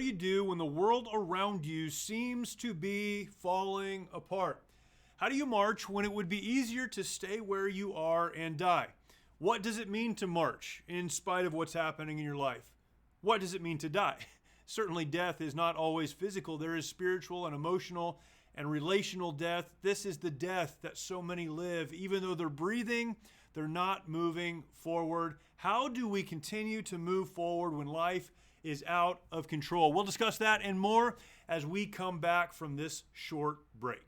What do you do when the world around you seems to be falling apart? How do you march when it would be easier to stay where you are and die? What does it mean to march in spite of what's happening in your life? What does it mean to die? Certainly death is not always physical. There is spiritual and emotional and relational death. This is the death that so many live. Even though they're breathing, they're not moving forward. How do we continue to move forward when life is out of control? We'll discuss that and more as we come back from this short break.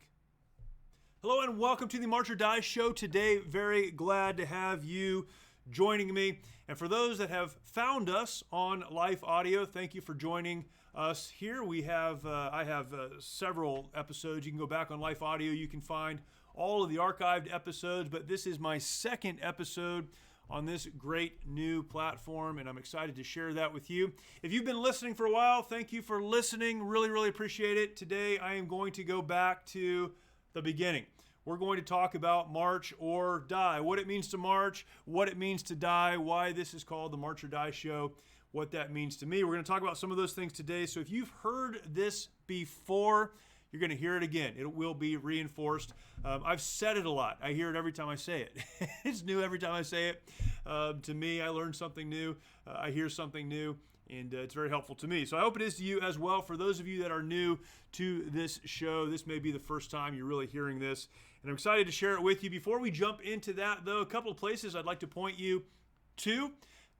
Hello and welcome to the March or Die show today. Very glad to have you joining me. And for those that have found us on Life Audio, thank you for joining us here. I have several episodes. You can go back on Life Audio. You can find all of the archived episodes, but this is my second episode on this great new platform, and I'm excited to share that with you. If you've been listening for a while, thank you for listening. Really, really appreciate it. Today, I am going to go back to the beginning. We're going to talk about march or die, what it means to march, what it means to die, why this is called the March or Die show, what that means to me. We're going to talk about some of those things today. So if you've heard this before, you're going to hear it again. It will be reinforced. I've said it a lot. I hear it every time I say it. It's new every time I say it. To me, I learn something new. I hear something new. And it's very helpful to me. So I hope it is to you as well. For those of you that are new to this show, this may be the first time you're really hearing this. And I'm excited to share it with you. Before we jump into that, though, a couple of places I'd like to point you to.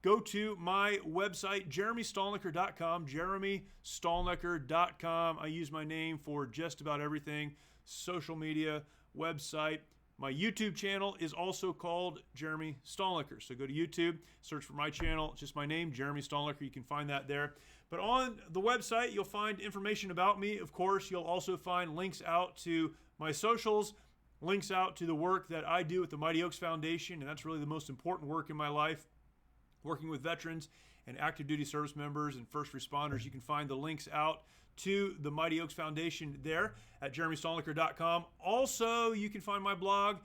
Go to my website, jeremystallnecker.com, jeremystallnecker.com. I use my name for just about everything, social media, website. My YouTube channel is also called Jeremy Stallnecker. So go to YouTube, search for my channel, it's just my name, Jeremy Stallnecker. You can find that there. But on the website, you'll find information about me. Of course, you'll also find links out to my socials, links out to the work that I do at the Mighty Oaks Foundation, and that's really the most important work in my life, working with veterans and active duty service members and first responders. You can find the links out to the Mighty Oaks Foundation there at jeremystallnecker.com. Also, you can find my blog,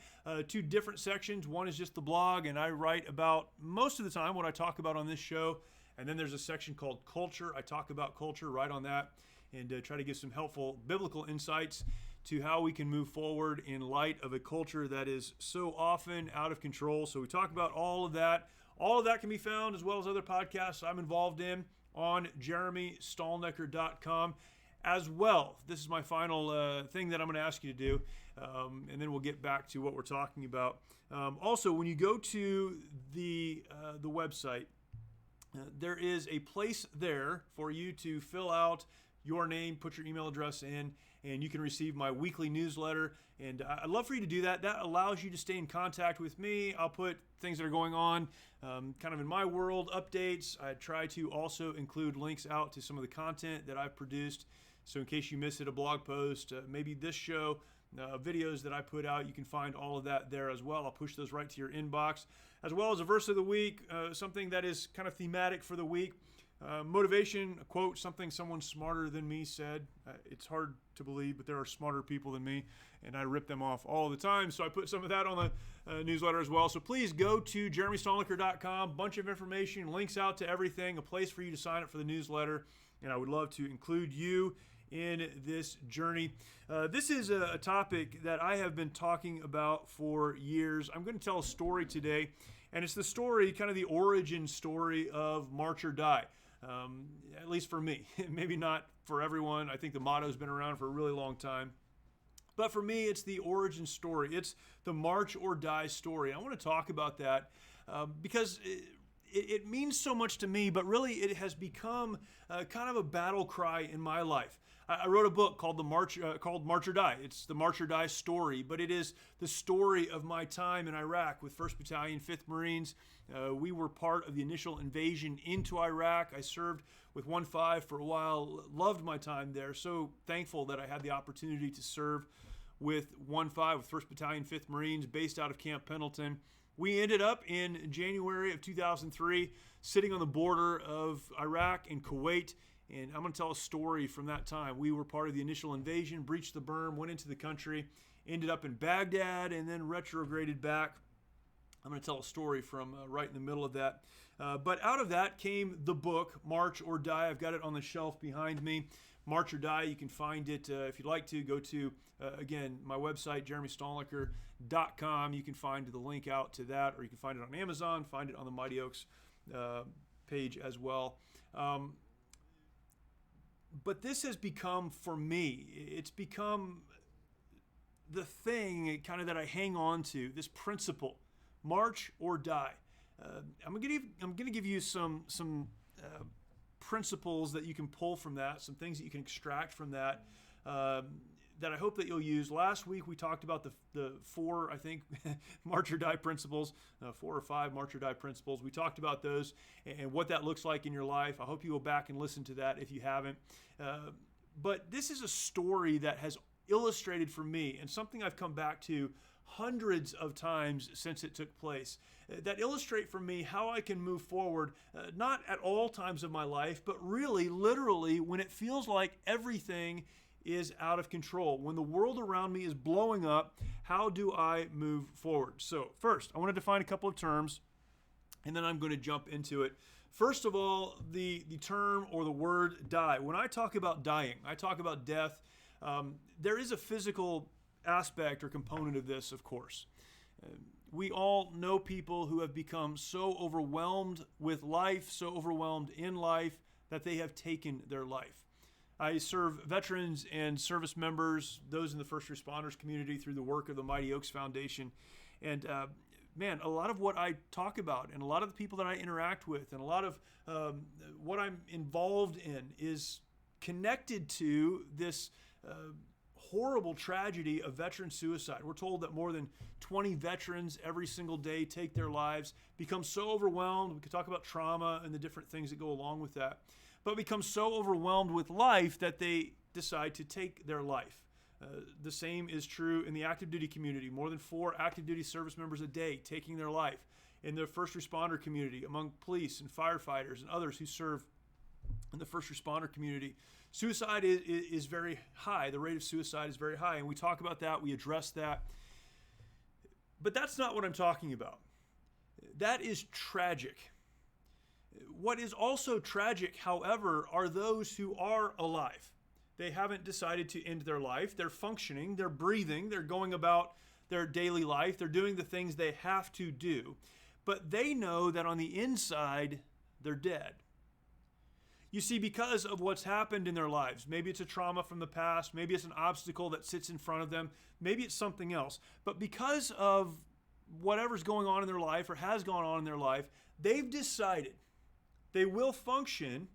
two different sections. One is just the blog, and I write about most of the time what I talk about on this show. And then there's a section called Culture. I talk about culture right on that and try to give some helpful biblical insights to how we can move forward in light of a culture that is so often out of control. So we talk about all of that. All of that can be found, as well as other podcasts I'm involved in, on jeremystallnecker.com as well. This is my final thing that I'm going to ask you to do, and then we'll get back to what we're talking about. Also, when you go to the website, there is a place there for you to fill out your name, put your email address in, and you can receive my weekly newsletter. And I'd love for you to do that. That allows you to stay in contact with me. I'll put things that are going on kind of in my world, updates. I try to also include links out to some of the content that I've produced. So in case you miss it, a blog post, maybe this show, videos that I put out, you can find all of that there as well. I'll push those right to your inbox, as well as a verse of the week, something that is kind of thematic for the week. Motivation, a quote, something someone smarter than me said. It's hard to believe, but there are smarter people than me, and I rip them off all the time. So I put some of that on the newsletter as well. So please go to jeremystallnecker.com. Bunch of information, links out to everything, a place for you to sign up for the newsletter, and I would love to include you in this journey. This is a topic that I have been talking about for years. I'm going to tell a story today, and it's the story, kind of the origin story of March or Die. At least for me, maybe not for everyone. I think the motto's been around for a really long time. But for me, it's the origin story. It's the March or Die story. I want to talk about that because it means so much to me, but really it has become kind of a battle cry in my life. I wrote a book called March or Die. It's the March or Die story, but it is the story of my time in Iraq with 1st Battalion, 5th Marines. We were part of the initial invasion into Iraq. I served with 1-5 for a while, loved my time there. So thankful that I had the opportunity to serve with 1-5, with 1st Battalion, 5th Marines, based out of Camp Pendleton. We ended up in January of 2003 sitting on the border of Iraq and Kuwait, and I'm going to tell a story from that time. We were part of the initial invasion, breached the berm, went into the country, ended up in Baghdad, and then retrograded back I'm going to tell a story from right in the middle of that. But out of that came the book, March or Die. I've got it on the shelf behind me. March or Die, you can find it if you'd like to. Go to, again, my website, jeremystolniker.com. You can find the link out to that, or you can find it on Amazon, find it on the Mighty Oaks page as well. But this has become, for me, it's become the thing kind of that I hang on to, this principle, march or die. I'm going to give you some principles that you can pull from that, some things that you can extract from that, that I hope that you'll use. Last week we talked about the four, I think, march or die principles, 4 or 5 march or die principles. We talked about those and what that looks like in your life. I hope you go back and listen to that if you haven't. But this is a story that has illustrated for me, and something I've come back to hundreds of times since it took place, that illustrate for me how I can move forward, not at all times of my life, but really, literally, when it feels like everything is out of control. When the world around me is blowing up, how do I move forward? So first, I want to define a couple of terms, and then I'm going to jump into it. First of all, the term or the word die. When I talk about dying, I talk about death. There is a physical aspect or component of this, of course. We all know people who have become so overwhelmed with life, so overwhelmed in life, that they have taken their life. I serve veterans and service members, those in the first responders community, through the work of the Mighty Oaks Foundation. And man, a lot of what I talk about and a lot of the people that I interact with and a lot of what I'm involved in is connected to this horrible tragedy of veteran suicide. We're told that more than 20 veterans every single day take their lives, become so overwhelmed. We could talk about trauma and the different things that go along with that, but become so overwhelmed with life that they decide to take their life. The same is true in the active duty community. More than 4 active duty service members a day taking their life. In the first responder community, among police and firefighters and others who serve in the first responder community, suicide is very high. The rate of suicide is very high, and we talk about that, we address that. But that's not what I'm talking about. That is tragic. What is also tragic, however, are those who are alive. They haven't decided to end their life. They're functioning, they're breathing, they're going about their daily life, they're doing the things they have to do. But they know that on the inside, they're dead. You see, because of what's happened in their lives, maybe it's a trauma from the past, maybe it's an obstacle that sits in front of them, maybe it's something else. But because of whatever's going on in their life or has gone on in their life, they've decided they will function,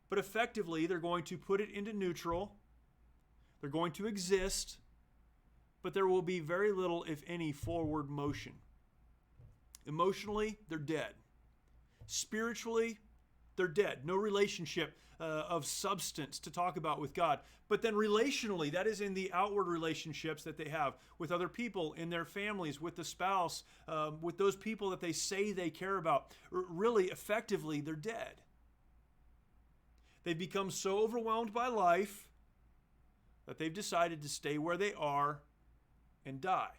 but effectively they're going to put it into neutral, they're going to exist, but there will be very little, if any, forward motion. Emotionally, they're dead. Spiritually, they're dead. No relationship of substance to talk about with God. But then relationally, that is in the outward relationships that they have with other people, in their families, with the spouse, with those people that they say they care about. Really, effectively, they're dead. They've become so overwhelmed by life that they've decided to stay where they are and die.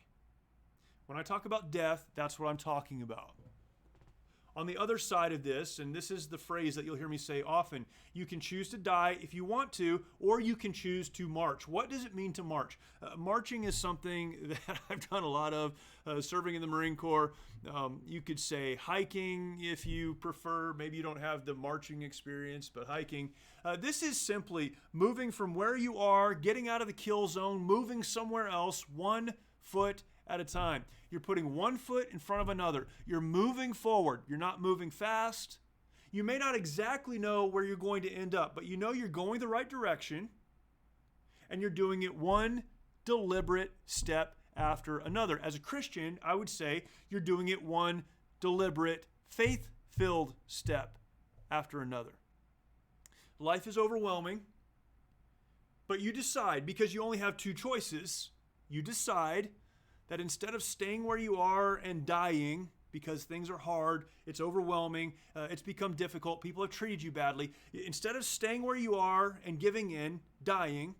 When I talk about death, that's what I'm talking about. On the other side of this, and this is the phrase that you'll hear me say often, you can choose to die if you want to, or you can choose to march. What does it mean to march? Marching is something that I've done a lot of, serving in the Marine Corps. You could say hiking if you prefer. Maybe you don't have the marching experience, but hiking. This is simply moving from where you are, getting out of the kill zone, moving somewhere else, 1 foot at a time. You're putting 1 foot in front of another. You're moving forward. You're not moving fast. You may not exactly know where you're going to end up, but you know you're going the right direction, and you're doing it 1 deliberate step after another. As a Christian, I would say you're doing it 1 deliberate, faith-filled step after another. Life is overwhelming, but you decide, because you only have 2 choices, you decide that instead of staying where you are and dying because things are hard, it's overwhelming, it's become difficult, people have treated you badly, instead of staying where you are and giving in, dying,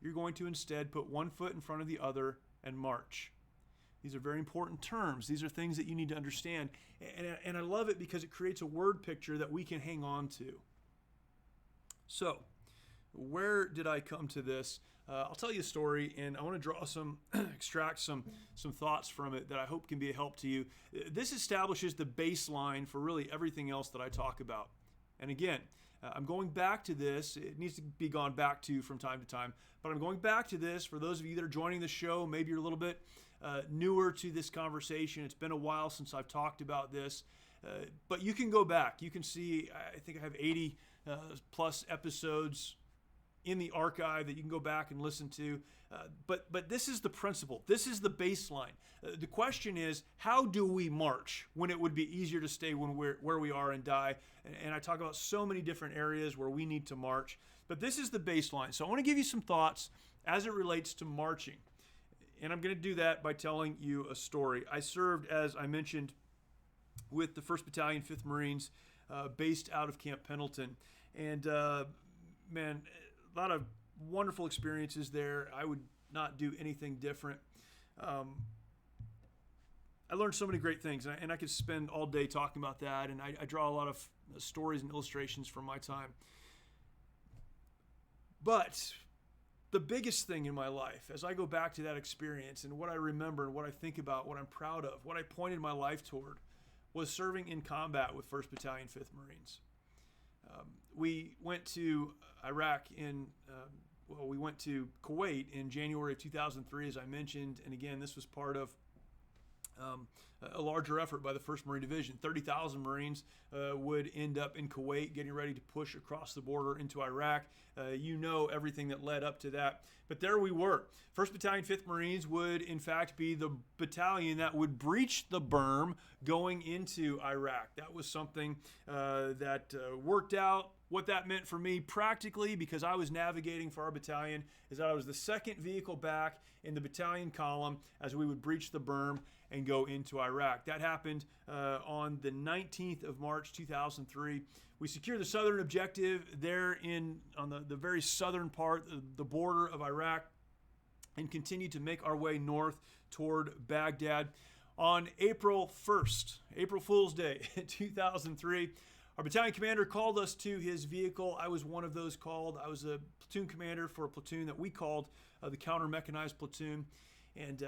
you're going to instead put 1 foot in front of the other and march. These are very important terms. These are things that you need to understand. And I love it because it creates a word picture that we can hang on to. So, where did I come to this? I'll tell you a story, and I want to draw extract some thoughts from it that I hope can be a help to you. This establishes the baseline for really everything else that I talk about. And again, I'm going back to this. It needs to be gone back to from time to time, but I'm going back to this for those of you that are joining the show. Maybe you're a little bit newer to this conversation. It's been a while since I've talked about this, but you can go back. You can see, I think I have 80 plus episodes in the archive that you can go back and listen to. But this is the principle. This is the baseline. The question is, how do we march when it would be easier to stay when where we are and die? And I talk about so many different areas where we need to march. But this is the baseline. So I want to give you some thoughts as it relates to marching. And I'm going to do that by telling you a story. I served, as I mentioned, with the 1st Battalion, 5th Marines, based out of Camp Pendleton. And man, a lot of wonderful experiences there. I would not do anything different. I learned so many great things, and I could spend all day talking about that, and I draw a lot of stories and illustrations from my time. But the biggest thing in my life, as I go back to that experience and what I remember and what I think about, what I'm proud of, what I pointed my life toward, was serving in combat with 1st Battalion, 5th Marines. We went to Iraq we went to Kuwait in January of 2003, as I mentioned. And again, this was part of a larger effort by the 1st Marine Division. 30,000 Marines would end up in Kuwait getting ready to push across the border into Iraq. You know everything that led up to that. But there we were. 1st Battalion, 5th Marines would in fact be the battalion that would breach the berm going into Iraq. That was something that worked out. What that meant for me practically, because I was navigating for our battalion, is that I was the second vehicle back in the battalion column as we would breach the berm and go into Iraq. That happened on the 19th of March, 2003. We secured the southern objective there on the very southern part of the border of Iraq and continued to make our way north toward Baghdad. On April 1st, April Fool's Day, 2003, our battalion commander called us to his vehicle. I was one of those called. I was a platoon commander for a platoon that we called the counter-mechanized platoon. And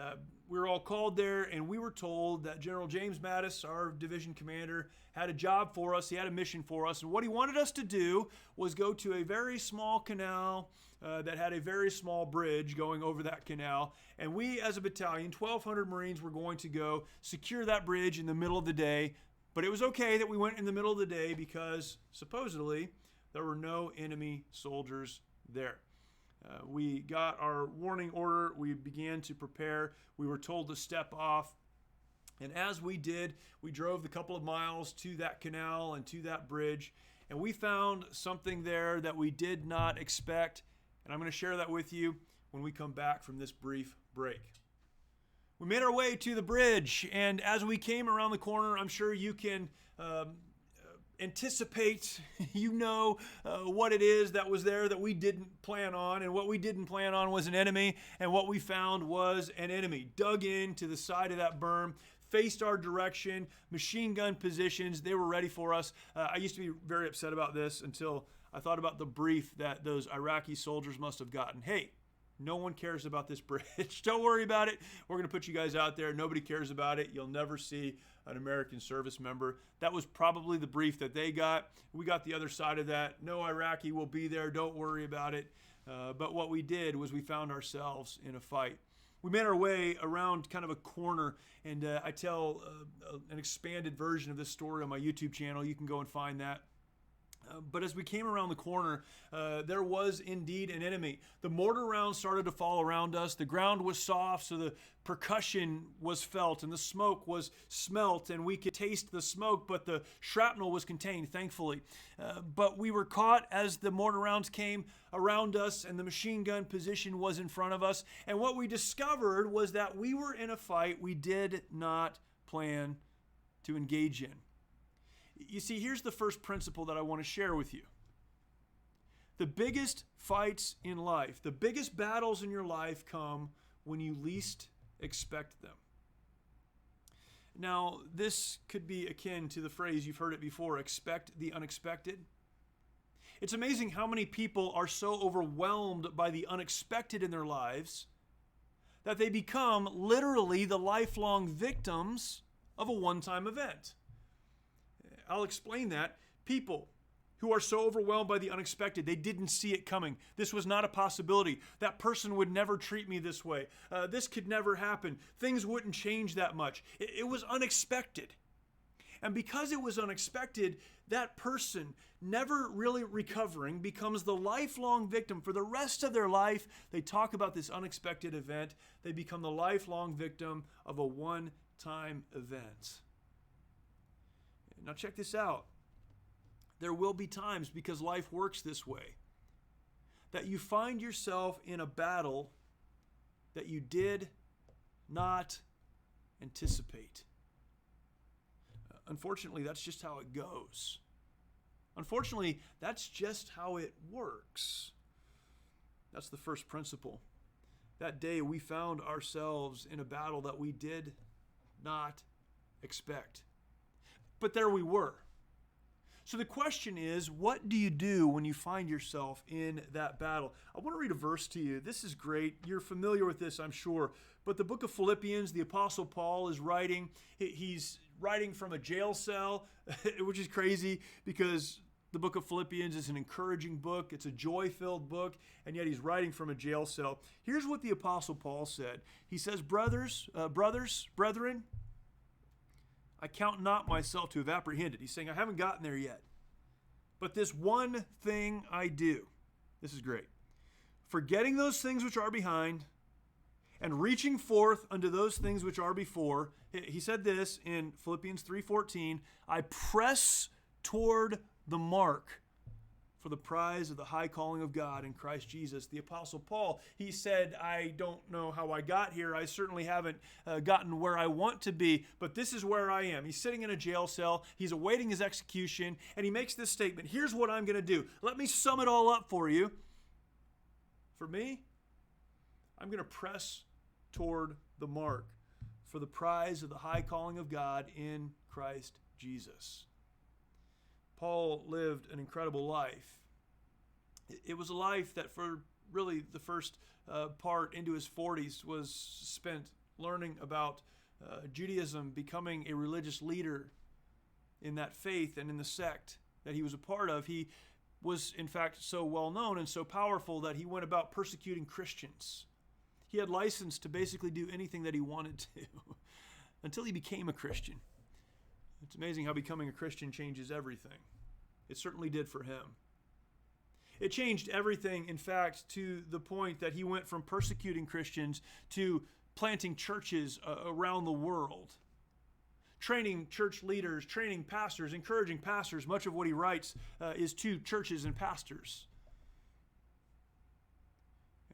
we were all called there, and we were told that General James Mattis, our division commander, had a job for us. He had a mission for us. And what he wanted us to do was go to a very small canal that had a very small bridge going over that canal. And we, as a battalion, 1,200 Marines, were going to go secure that bridge in the middle of the day. But it was okay that we went in the middle of the day because supposedly there were no enemy soldiers there. We got our warning order. We began to prepare. We were told to step off. And as we did, we drove the couple of miles to that canal and to that bridge. And we found something there that we did not expect. And I'm going to share that with you when we come back from this brief break. We made our way to the bridge, and as we came around the corner, I'm sure you can anticipate, what it is that was there that we didn't plan on. And what we didn't plan on was an enemy, and what we found was an enemy dug into the side of that berm, faced our direction, machine gun positions. They were ready for us. I used to be very upset about this until I thought about the brief that those Iraqi soldiers must have gotten. Hey, no one cares about this bridge. Don't worry about it. We're going to put you guys out there. Nobody cares about it. You'll never see an American service member. That was probably the brief that they got. We got the other side of that. No Iraqi will be there. Don't worry about it. But what we did was we found ourselves in a fight. We made our way around kind of a corner, and I tell an expanded version of this story on my YouTube channel. You can go and find that. But as we came around the corner, there was indeed an enemy. The mortar rounds started to fall around us. The ground was soft, so the percussion was felt, and the smoke was smelt, and we could taste the smoke, but the shrapnel was contained, thankfully. But we were caught as the mortar rounds came around us, and the machine gun position was in front of us. And what we discovered was that we were in a fight we did not plan to engage in. You see, here's the first principle that I want to share with you. The biggest fights in life, the biggest battles in your life come when you least expect them. Now, this could be akin to the phrase, you've heard it before, expect the unexpected. It's amazing how many people are so overwhelmed by the unexpected in their lives that they become literally the lifelong victims of a one-time event. I'll explain that. People who are so overwhelmed by the unexpected, they didn't see it coming. This was not a possibility. That person would never treat me this way. This could never happen. Things wouldn't change that much. It was unexpected. And because it was unexpected, that person, never really recovering, becomes the lifelong victim. For the rest of their life, they talk about this unexpected event. They become the lifelong victim of a one-time event. Now check this out. There will be times, because life works this way, that you find yourself in a battle that you did not anticipate. Unfortunately, that's just how it goes. Unfortunately, that's just how it works. That's the first principle. That day we found ourselves in a battle that we did not expect. But there we were. So the question is, what do you do when you find yourself in that battle? I want to read a verse to you. This is great. You're familiar with this, I'm sure. But the book of Philippians, the Apostle Paul is writing. He's writing from a jail cell, which is crazy because the book of Philippians is an encouraging book. It's a joy-filled book, and yet he's writing from a jail cell. Here's what the Apostle Paul said. He says, brethren, I count not myself to have apprehended. He's saying, I haven't gotten there yet. But this one thing I do. This is great. Forgetting those things which are behind and reaching forth unto those things which are before. He said this in Philippians 3:14, I press toward the mark for the prize of the high calling of God in Christ Jesus. The Apostle Paul, he said, I don't know how I got here. I certainly haven't gotten where I want to be, but this is where I am. He's sitting in a jail cell. He's awaiting his execution, and he makes this statement. Here's what I'm going to do. Let me sum it all up for you. For me, I'm going to press toward the mark for the prize of the high calling of God in Christ Jesus. Paul lived an incredible life. It was a life that for really the first part into his 40s was spent learning about Judaism, becoming a religious leader in that faith and in the sect that he was a part of. He was, in fact, so well known and so powerful that he went about persecuting Christians. He had license to basically do anything that he wanted to until he became a Christian. It's amazing how becoming a Christian changes everything. It certainly did for him. It changed everything, in fact, to the point that he went from persecuting Christians to planting churches around the world, training church leaders, training pastors, encouraging pastors. Much of what he writes is to churches and pastors.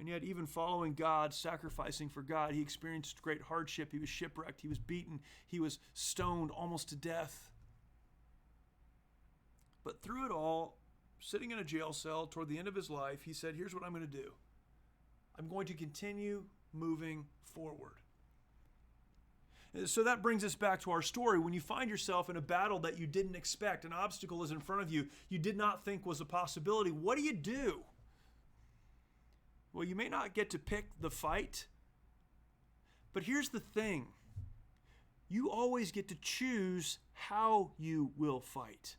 And yet, even following God, sacrificing for God, he experienced great hardship. He was shipwrecked. He was beaten. He was stoned almost to death. But through it all, sitting in a jail cell toward the end of his life, he said, here's what I'm going to do. I'm going to continue moving forward. So that brings us back to our story. When you find yourself in a battle that you didn't expect, an obstacle is in front of you, you did not think was a possibility, what do you do? Well, you may not get to pick the fight, but here's the thing. You always get to choose how you will fight.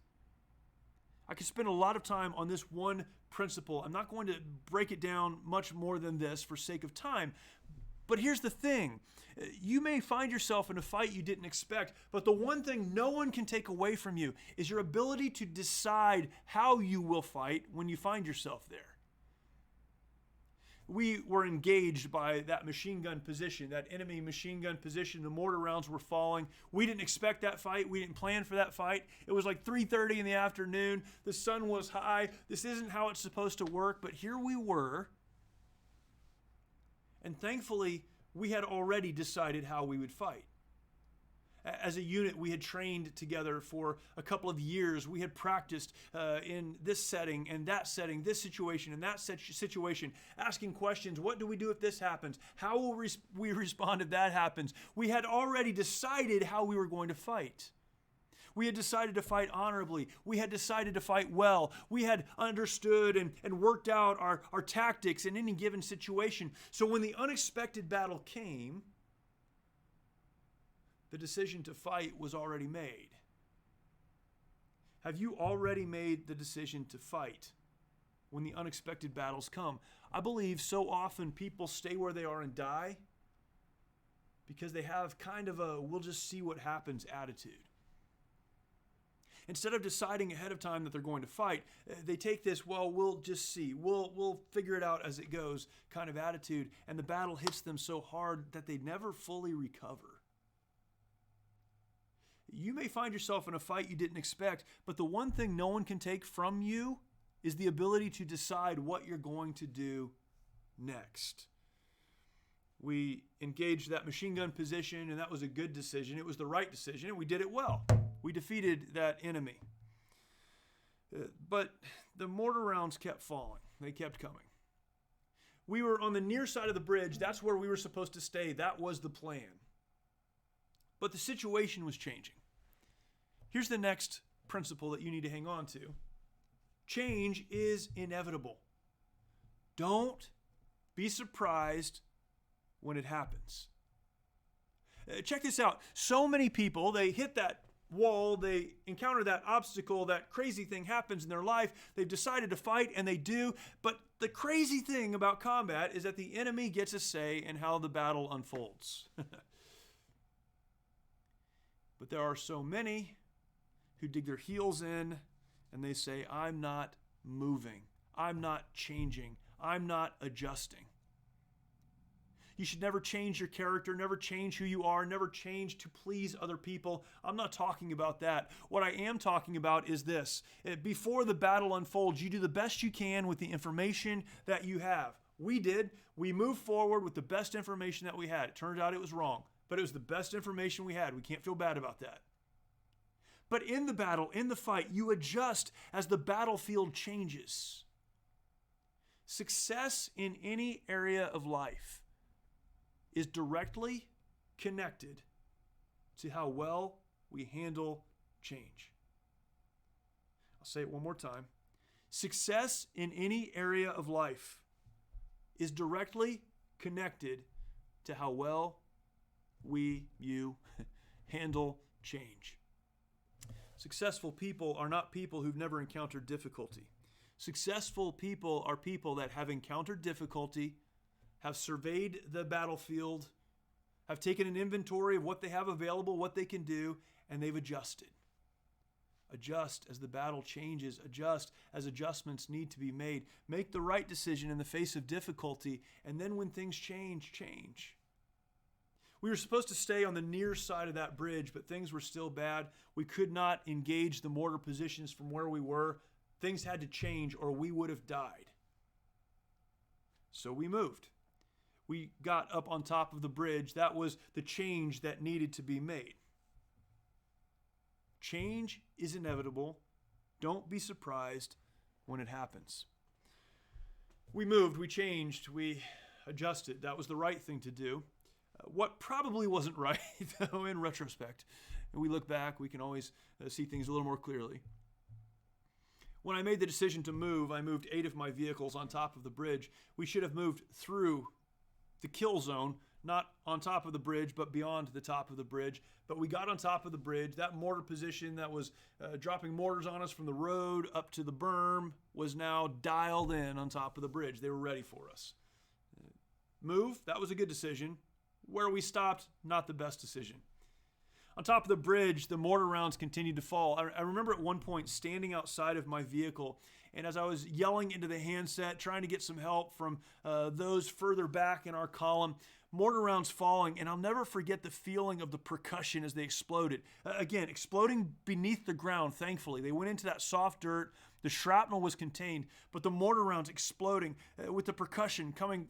I could spend a lot of time on this one principle. I'm not going to break it down much more than this for sake of time. But here's the thing. You may find yourself in a fight you didn't expect, but the one thing no one can take away from you is your ability to decide how you will fight when you find yourself there. We were engaged by that machine gun position, that enemy machine gun position. The mortar rounds were falling. We didn't expect that fight. We didn't plan for that fight. It was like 3:30 in the afternoon. The sun was high. This isn't how it's supposed to work, but here we were. And thankfully, we had already decided how we would fight. As a unit, we had trained together for a couple of years. We had practiced in this setting and that setting, this situation and that situation, asking questions. What do we do if this happens? How will we respond if that happens? We had already decided how we were going to fight. We had decided to fight honorably. We had decided to fight well. We had understood and worked out our tactics in any given situation. So when the unexpected battle came, the decision to fight was already made. Have you already made the decision to fight when the unexpected battles come? I believe so often people stay where they are and die because they have kind of a we'll just see what happens attitude. Instead of deciding ahead of time that they're going to fight, they take this, well, we'll just see. We'll figure it out as it goes kind of attitude, and the battle hits them so hard that they never fully recover. You may find yourself in a fight you didn't expect, but the one thing no one can take from you is the ability to decide what you're going to do next. We engaged that machine gun position, and that was a good decision. It was the right decision, and we did it well. We defeated that enemy. But the mortar rounds kept falling. They kept coming. We were on the near side of the bridge. That's where we were supposed to stay. That was the plan. But the situation was changing. Here's the next principle that you need to hang on to. Change is inevitable. Don't be surprised when it happens. Check this out. So many people, they hit that wall, they encounter that obstacle, that crazy thing happens in their life, they've decided to fight, and they do. But the crazy thing about combat is that the enemy gets a say in how the battle unfolds. But there are so many who dig their heels in and they say, I'm not moving, I'm not changing, I'm not adjusting. You should never change your character, never change who you are, never change to please other people. I'm not talking about that. What I am talking about is this. Before the battle unfolds, you do the best you can with the information that you have. We did. We moved forward with the best information that we had. It turned out it was wrong, but it was the best information we had. We can't feel bad about that. But in the battle, in the fight, you adjust as the battlefield changes. Success in any area of life is directly connected to how well we handle change. I'll say it one more time. Success in any area of life is directly connected to how well you handle change. Successful people are not people who've never encountered difficulty. Successful people are people that have encountered difficulty, have surveyed the battlefield, have taken an inventory of what they have available, what they can do, and they've adjusted. Adjust as the battle changes. Adjust as adjustments need to be made. Make the right decision in the face of difficulty, and then when things change, change. We were supposed to stay on the near side of that bridge, but things were still bad. We could not engage the mortar positions from where we were. Things had to change or we would have died. So we moved. We got up on top of the bridge. That was the change that needed to be made. Change is inevitable. Don't be surprised when it happens. We moved, we changed, we adjusted. That was the right thing to do. What probably wasn't right, though, in retrospect, and we look back, we can always see things a little more clearly. When I made the decision to move, I moved 8 of my vehicles on top of the bridge. We should have moved through the kill zone, not on top of the bridge, but beyond the top of the bridge. But we got on top of the bridge. That mortar position that was dropping mortars on us from the road up to the berm was now dialed in on top of the bridge. They were ready for us. Move, that was a good decision. Where we stopped, not the best decision. On top of the bridge, the mortar rounds continued to fall. I remember at one point standing outside of my vehicle, and as I was yelling into the handset, trying to get some help from those further back in our column, mortar rounds falling, and I'll never forget the feeling of the percussion as they exploded. Again, exploding beneath the ground, thankfully. They went into that soft dirt. The shrapnel was contained, but the mortar rounds exploding with the percussion coming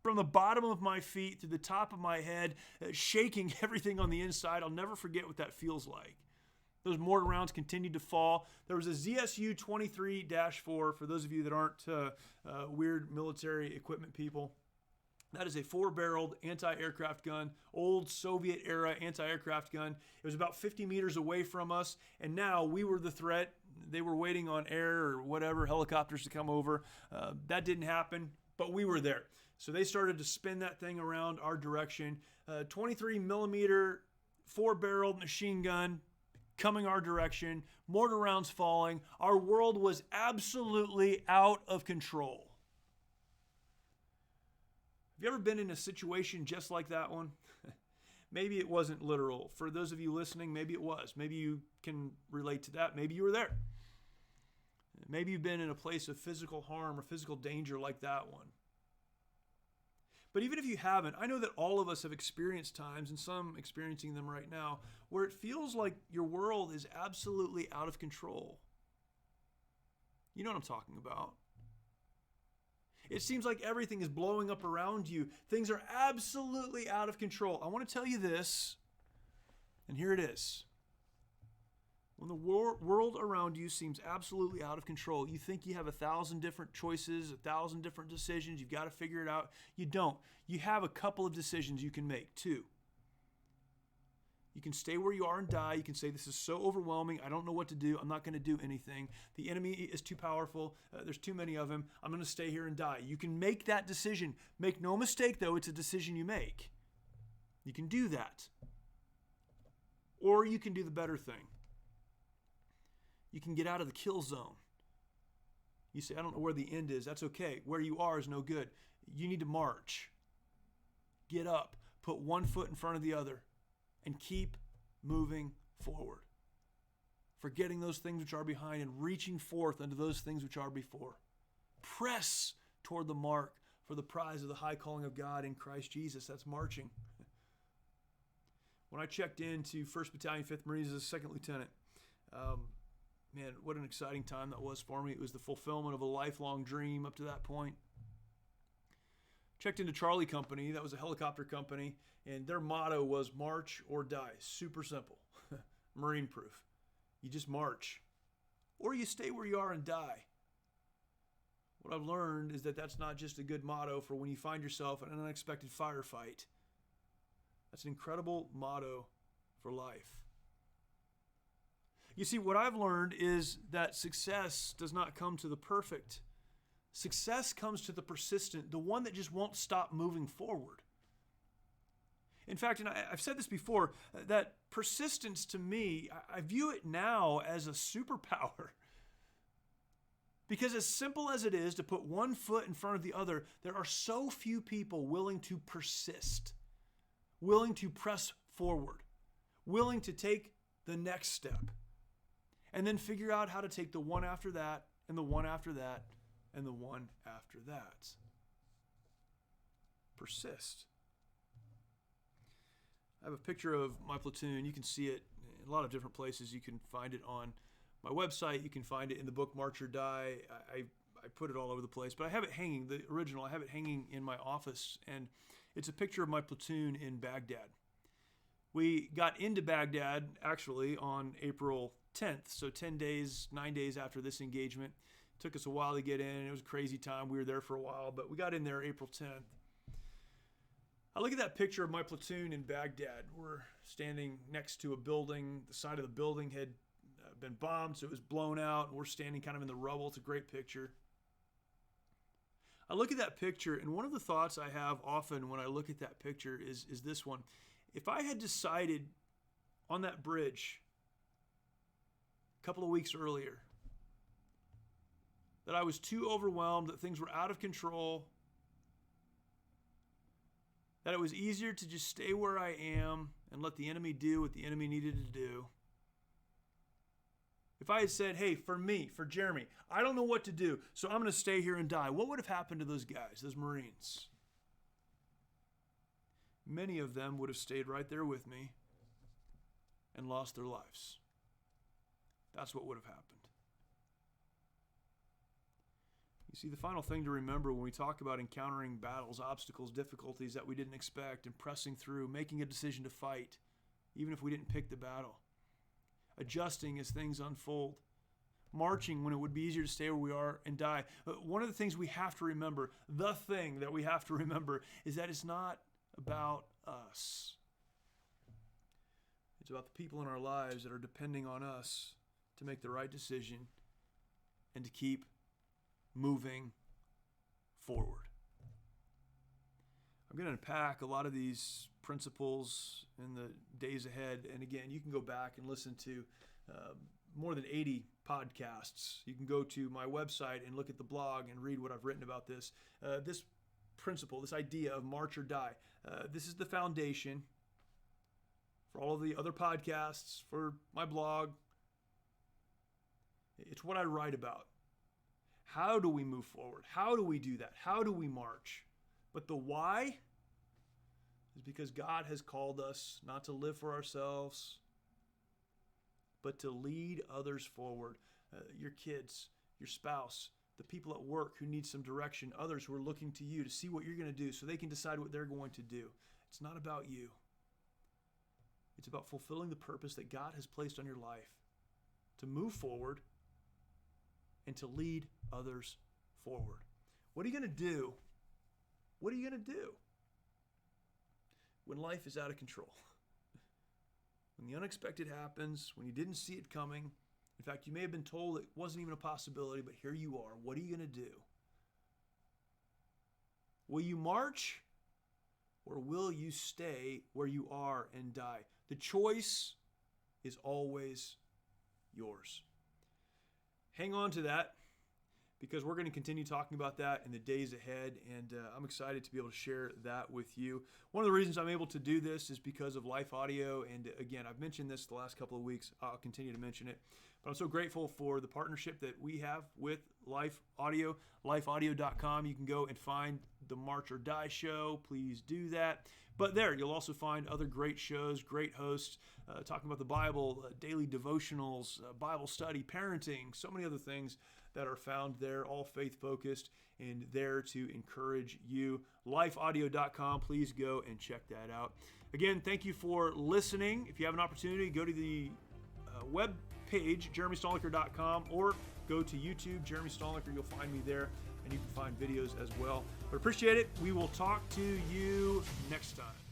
from the bottom of my feet to the top of my head, shaking everything on the inside. I'll never forget what that feels like. Those mortar rounds continued to fall. There was a ZSU 23-4, for those of you that aren't weird military equipment people. That is a 4-barreled anti-aircraft gun, old Soviet-era anti-aircraft gun. It was about 50 meters away from us, and now we were the threat. They were waiting on air or whatever, helicopters to come over. That didn't happen, but we were there. So they started to spin that thing around our direction. 23 millimeter, 4-barreled machine gun coming our direction, mortar rounds falling. Our world was absolutely out of control. Have you ever been in a situation just like that one? Maybe it wasn't literal. For those of you listening, maybe it was. Maybe you can relate to that. Maybe you were there. Maybe you've been in a place of physical harm or physical danger like that one. But even if you haven't, I know that all of us have experienced times, and some experiencing them right now, where it feels like your world is absolutely out of control. You know what I'm talking about. It seems like everything is blowing up around you. Things are absolutely out of control. I want to tell you this, and here it is. When the world around you seems absolutely out of control, you think you have 1,000 different choices, 1,000 different decisions, you've got to figure it out. You don't. You have a couple of decisions you can make, 2. You can stay where you are and die. You can say, this is so overwhelming. I don't know what to do. I'm not going to do anything. The enemy is too powerful. There's too many of him. I'm going to stay here and die. You can make that decision. Make no mistake, though, it's a decision you make. You can do that. Or you can do the better thing. You can get out of the kill zone. You say, I don't know where the end is. That's okay. Where you are is no good. You need to march. Get up. Put one foot in front of the other. And keep moving forward. Forgetting those things which are behind and reaching forth unto those things which are before. Press toward the mark for the prize of the high calling of God in Christ Jesus. That's marching. When I checked into 1st Battalion, 5th Marines as a second lieutenant, man, what an exciting time that was for me. It was the fulfillment of a lifelong dream up to that point. Checked into Charlie Company. That was a helicopter company. And their motto was march or die. Super simple. Marine proof. You just march. Or you stay where you are and die. What I've learned is that that's not just a good motto for when you find yourself in an unexpected firefight. That's an incredible motto for life. You see, what I've learned is that success does not come to the perfect. Success comes to the persistent, the one that just won't stop moving forward. In fact, and I've said this before, that persistence to me, I view it now as a superpower. Because as simple as it is to put one foot in front of the other, there are so few people willing to persist, willing to press forward, willing to take the next step, and then figure out how to take the one after that, and the one after that, and the one after that. Persist. I have a picture of my platoon. You can see it in a lot of different places. You can find it on my website. You can find it in the book March or Die. I put it all over the place, but I have it hanging, the original, I have it hanging in my office, and it's a picture of my platoon in Baghdad. We got into Baghdad actually on April 10th, so 9 days after this engagement. It took us a while to get in. It was a crazy time. We were there for a while, but we got in there April 10th. I look at that picture of my platoon in Baghdad. We're standing next to a building. The side of the building had been bombed, so it was blown out. We're standing kind of in the rubble. It's a great picture. I look at that picture, and one of the thoughts I have often when I look at that picture is this one. If I had decided on that bridge a couple of weeks earlier that I was too overwhelmed, that things were out of control, that it was easier to just stay where I am and let the enemy do what the enemy needed to do. If I had said, hey, for me, for Jeremy, I don't know what to do, so I'm going to stay here and die, what would have happened to those guys, those Marines? Many of them would have stayed right there with me and lost their lives. That's what would have happened. You see, the final thing to remember when we talk about encountering battles, obstacles, difficulties that we didn't expect, and pressing through, making a decision to fight, even if we didn't pick the battle, adjusting as things unfold, marching when it would be easier to stay where we are and die. One of the things we have to remember, the thing that we have to remember, is that it's not about us. It's about the people in our lives that are depending on us to make the right decision and to keep moving forward. I'm going to unpack a lot of these principles in the days ahead. And again, you can go back and listen to more than 80 podcasts. You can go to my website and look at the blog and read what I've written about this. This principle, this idea of march or die, this is the foundation for all of the other podcasts, for my blog. It's what I write about. How do we move forward? How do we do that? How do we march? But the why is because God has called us not to live for ourselves, but to lead others forward. Your kids, your spouse, the people at work who need some direction, others who are looking to you to see what you're going to do so they can decide what they're going to do. It's not about you. It's about fulfilling the purpose that God has placed on your life to move forward and to lead others forward. What are you going to do? What are you going to do when life is out of control? When the unexpected happens, when you didn't see it coming. In fact, you may have been told it wasn't even a possibility, but here you are. What are you going to do? Will you march or will you stay where you are and die? The choice is always yours. Hang on to that, because we're going to continue talking about that in the days ahead, and I'm excited to be able to share that with you. One of the reasons I'm able to do this is because of Life Audio, and again, I've mentioned this the last couple of weeks. I'll continue to mention it, but I'm so grateful for the partnership that we have with Life Audio, lifeaudio.com. You can go and find the March or Die show. Please do that. But there, you'll also find other great shows, great hosts, talking about the Bible, daily devotionals, Bible study, parenting, so many other things that are found there, all faith-focused and there to encourage you. Lifeaudio.com, please go and check that out. Again, thank you for listening. If you have an opportunity, go to the web page, jeremystolliker.com, or go to YouTube, Jeremy Stolliker. You'll find me there, and you can find videos as well. But appreciate it. We will talk to you next time.